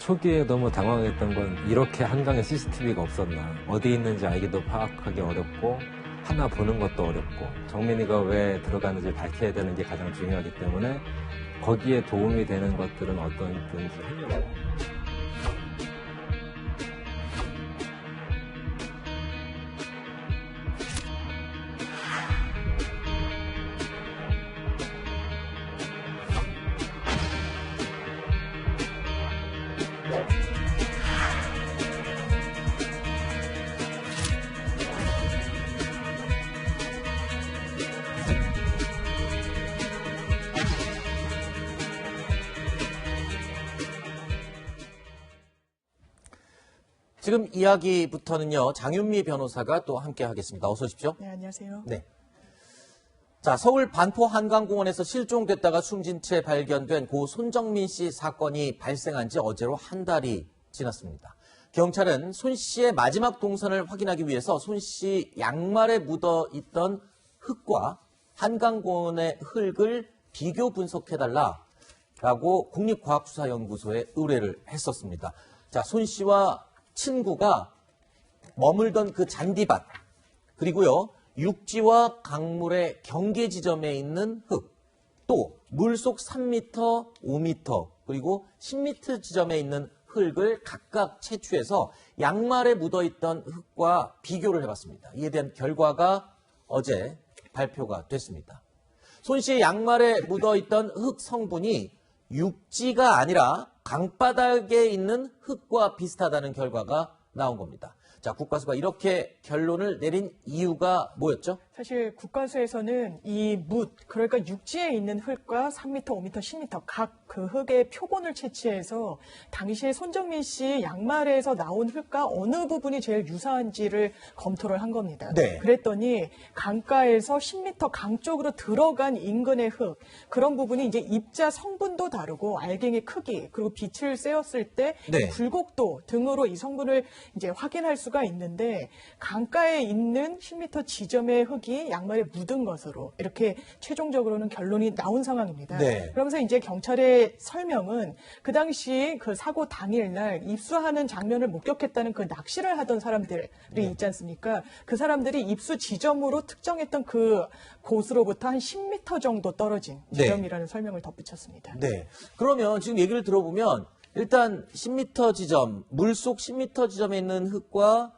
초기에 너무 당황했던 건 이렇게 한강에 CCTV가 없었나. 어디 있는지 알기도 파악하기 어렵고 하나 보는 것도 어렵고 정민이가 왜 들어가는지 밝혀야 되는 게 가장 중요하기 때문에 거기에 도움이 되는 것들은 어떤지 하려고. 지금 이야기부터는요, 장윤미 변호사가 또 함께 하겠습니다. 어서 오십시오. 네, 안녕하세요. 네. 자, 서울 반포 한강공원에서 실종됐다가 숨진 채 발견된 고 손정민 씨 사건이 발생한 지 어제로 한 달이 지났습니다. 경찰은 손 씨의 마지막 동선을 확인하기 위해서 손 씨 양말에 묻어 있던 흙과 한강공원의 흙을 비교 분석해달라라고 국립과학수사연구소에 의뢰를 했었습니다. 자, 손 씨와 친구가 머물던 그 잔디밭, 그리고요, 육지와 강물의 경계 지점에 있는 흙, 또 물속 3m, 5m, 그리고 10m 지점에 있는 흙을 각각 채취해서 양말에 묻어있던 흙과 비교를 해봤습니다. 이에 대한 결과가 어제 발표가 됐습니다. 손 씨의 양말에 묻어있던 흙 성분이 육지가 아니라 강바닥에 있는 흙과 비슷하다는 결과가 나온 겁니다. 자, 국과수가 이렇게 결론을 내린 이유가 뭐였죠? 사실 국과수에서는 이 그러니까 육지에 있는 흙과 3m, 5m, 10m 각 그 흙의 표본을 채취해서 당시에 손정민 씨 양말에서 나온 흙과 어느 부분이 제일 유사한지를 검토를 한 겁니다. 네. 그랬더니 강가에서 10m 강 쪽으로 들어간 인근의 흙, 그런 부분이 이제 입자 성분도 다르고 알갱이 크기, 그리고 빛을 쐬었을 때 네. 굴곡도 등으로 이 성분을 이제 확인할 수가 있는데, 강가에 있는 10m 지점의 흙이 양말에 묻은 것으로 이렇게 최종적으로는 결론이 나온 상황입니다. 네. 그러면서 이제 경찰의 설명은 그 당시 그 사고 당일날 입수하는 장면을 목격했다는 그 낚시를 하던 사람들이 있지 않습니까? 그 사람들이 입수 지점으로 특정했던 그 곳으로부터 한 10m 정도 떨어진 지점이라는 설명을 덧붙였습니다. 네. 그러면 지금 얘기를 들어보면 일단 10m 지점, 물속 10m 지점에 있는 흙과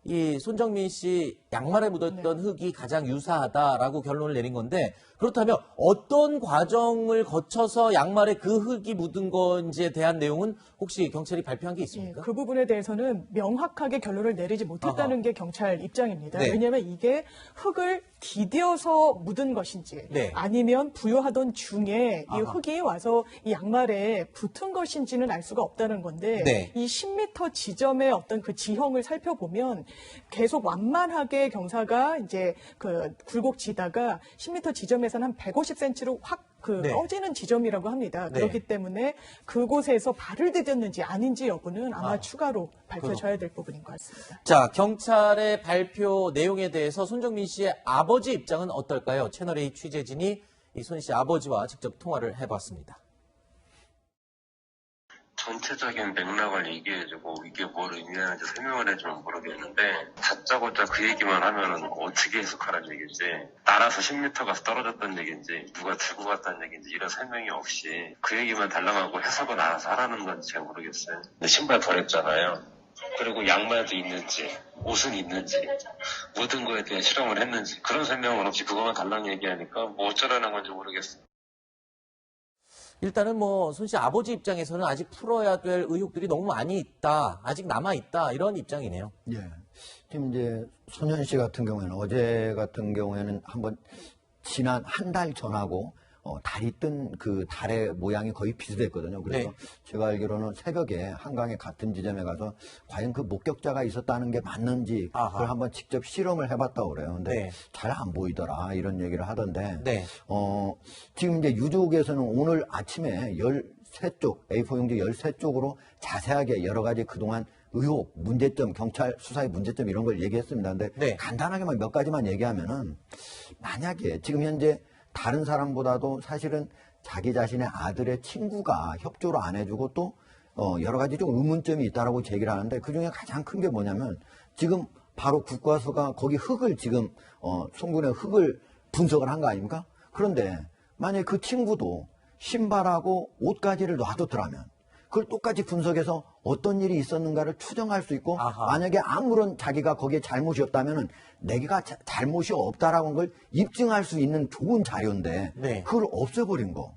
이 손정민 씨 양말에 묻었던 흙이 가장 유사하다라고 결론을 내린 건데, 그렇다면 어떤 과정을 거쳐서 양말에 그 흙이 묻은 건지에 대한 내용은 혹시 경찰이 발표한 게 있습니까? 그 부분에 대해서는 명확하게 결론을 내리지 못했다는 게 경찰 입장입니다. 네. 왜냐하면 이게 흙을 디뎌서 묻은 것인지 네. 아니면 부여하던 중에 이 아하. 흙이 와서 이 양말에 붙은 것인지는 알 수가 없다는 건데, 네. 이 10m 지점의 어떤 그 지형을 살펴보면 계속 완만하게 경사가 이제 그 굴곡지다가 10m 지점에서는 한 150cm로 확 네. 꺼지는 지점이라고 합니다. 네. 그렇기 때문에 그곳에서 발을 디뎠는지 아닌지 여부는 아마 추가로 밝혀져야 될 부분인 것 같습니다. 자, 경찰의 발표 내용에 대해서 손정민 씨의 아버지 입장은 어떨까요? 채널A 취재진이 이 손 씨 아버지와 직접 통화를 해봤습니다. 전체적인 맥락을 얘기해주고 이게 뭘 의미하는지 설명을 해주면 모르겠는데, 다짜고짜 그 얘기만 하면은 어떻게 해석하라는 얘기인지, 날아서 10m 가서 떨어졌다는 얘기인지, 누가 들고 갔다는 얘기인지 이런 설명이 없이 그 얘기만 달라고 해석을 알아서 하라는 건지 잘 모르겠어요. 근데 신발 버렸잖아요. 그리고 양말도 있는지, 옷은 있는지, 묻은 거에 대해 실험을 했는지, 그런 설명은 없이 그거만 달라는 얘기하니까 뭐 어쩌라는 건지 모르겠어요. 일단은 뭐 손 씨 아버지 입장에서는 아직 풀어야 될 의혹들이 너무 많이 있다, 아직 남아 있다, 이런 입장이네요. 예. 지금 이제 손현 씨 같은 경우에는 어제 같은 경우에는 한번 지난 한 달 전하고 달이 뜬 그 달의 모양이 거의 비슷했거든요. 그래서 네. 제가 알기로는 새벽에 한강에 같은 지점에 가서 과연 그 목격자가 있었다는 게 맞는지 아하. 그걸 한번 직접 실험을 해봤다고 그래요. 근데 네. 잘 안 보이더라 이런 얘기를 하던데 네. 지금 이제 유족에서는 오늘 아침에 13쪽 A4 용지 13쪽으로 자세하게 여러 가지 그동안 의혹, 문제점, 경찰 수사의 문제점 이런 걸 얘기했습니다. 근데 네. 간단하게만 몇 가지만 얘기하면은, 만약에 지금 현재 다른 사람보다도 사실은 자기 자신의 아들의 친구가 협조를 안 해주고 또 여러 가지 좀 의문점이 있다라고 제기를 하는데 그중에 가장 큰 게 뭐냐면 지금 바로 국과수가 거기 흙을 지금 송군의 흙을 분석을 한 거 아닙니까? 그런데 만약에 그 친구도 신발하고 옷가지를 놔뒀더라면 그걸 똑같이 분석해서 어떤 일이 있었는가를 추정할 수 있고 아하. 만약에 아무런 자기가 거기에 잘못이 없다면은 내가 잘못이 없다라고 한 걸 입증할 수 있는 좋은 자료인데 네. 그걸 없애버린 거.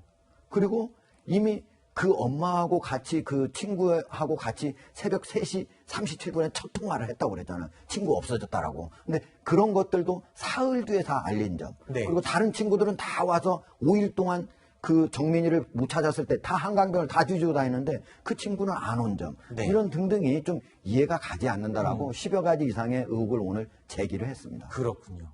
그리고 이미 그 엄마하고 같이 그 친구하고 같이 새벽 3시 37분에 첫 통화를 했다고 그랬잖아요. 친구 없어졌다라고. 근데 그런 것들도 사흘 뒤에 다 알린 점. 네. 그리고 다른 친구들은 다 와서 5일 동안 그 정민이를 못 찾았을 때 다 한강변을 다 뒤지고 다니는데 그 친구는 안 온 점. 네. 이런 등등이 좀 이해가 가지 않는다라고 10여 가지 이상의 의혹을 오늘 제기를 했습니다. 그렇군요.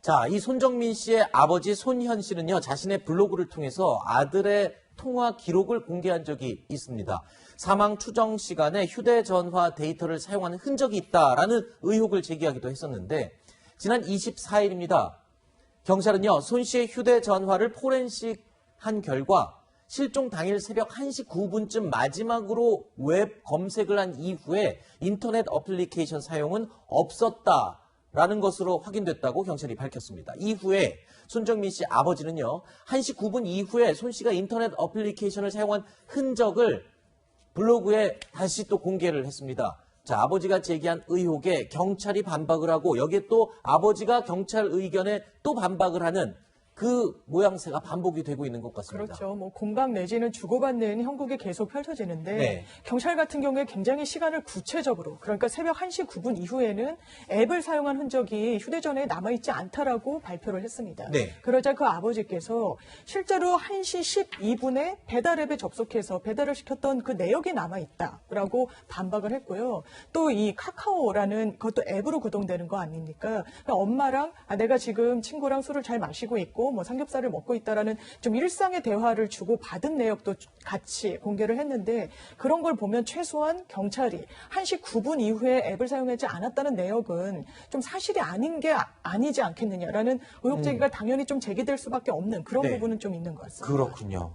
자, 이 손정민 씨의 아버지 손현 씨는요, 자신의 블로그를 통해서 아들의 통화 기록을 공개한 적이 있습니다. 사망 추정 시간에 휴대전화 데이터를 사용하는 흔적이 있다라는 의혹을 제기하기도 했었는데, 지난 24일입니다. 경찰은요, 손 씨의 휴대전화를 포렌식한 결과 실종 당일 새벽 1시 9분쯤 마지막으로 웹 검색을 한 이후에 인터넷 어플리케이션 사용은 없었다라는 것으로 확인됐다고 경찰이 밝혔습니다. 이후에 손정민 씨 아버지는요, 1시 9분 이후에 손 씨가 인터넷 어플리케이션을 사용한 흔적을 블로그에 다시 또 공개를 했습니다. 자, 아버지가 제기한 의혹에 경찰이 반박을 하고 여기에 또 아버지가 경찰 의견에 또 반박을 하는 그 모양새가 반복이 되고 있는 것 같습니다. 그렇죠. 뭐 공방 내지는 주고받는 형국이 계속 펼쳐지는데 네. 경찰 같은 경우에 굉장히 시간을 구체적으로 그러니까 새벽 1시 9분 이후에는 앱을 사용한 흔적이 휴대전화에 남아있지 않다라고 발표를 했습니다. 네. 그러자 그 아버지께서 실제로 1시 12분에 배달 앱에 접속해서 배달을 시켰던 그 내역이 남아있다라고 반박을 했고요. 또 이 카카오라는 그것도 앱으로 구동되는 거 아닙니까? 그러니까 엄마랑 내가 지금 친구랑 술을 잘 마시고 있고 뭐 삼겹살을 먹고 있다라는 좀 일상의 대화를 주고 받은 내역도 같이 공개를 했는데 그런 걸 보면 최소한 경찰이 1시 9분 이후에 앱을 사용하지 않았다는 내역은 좀 사실이 아닌 게 아니지 않겠느냐라는 의혹 제기가 당연히 좀 제기될 수밖에 없는 그런 네. 부분은 좀 있는 것 같습니다. 그렇군요.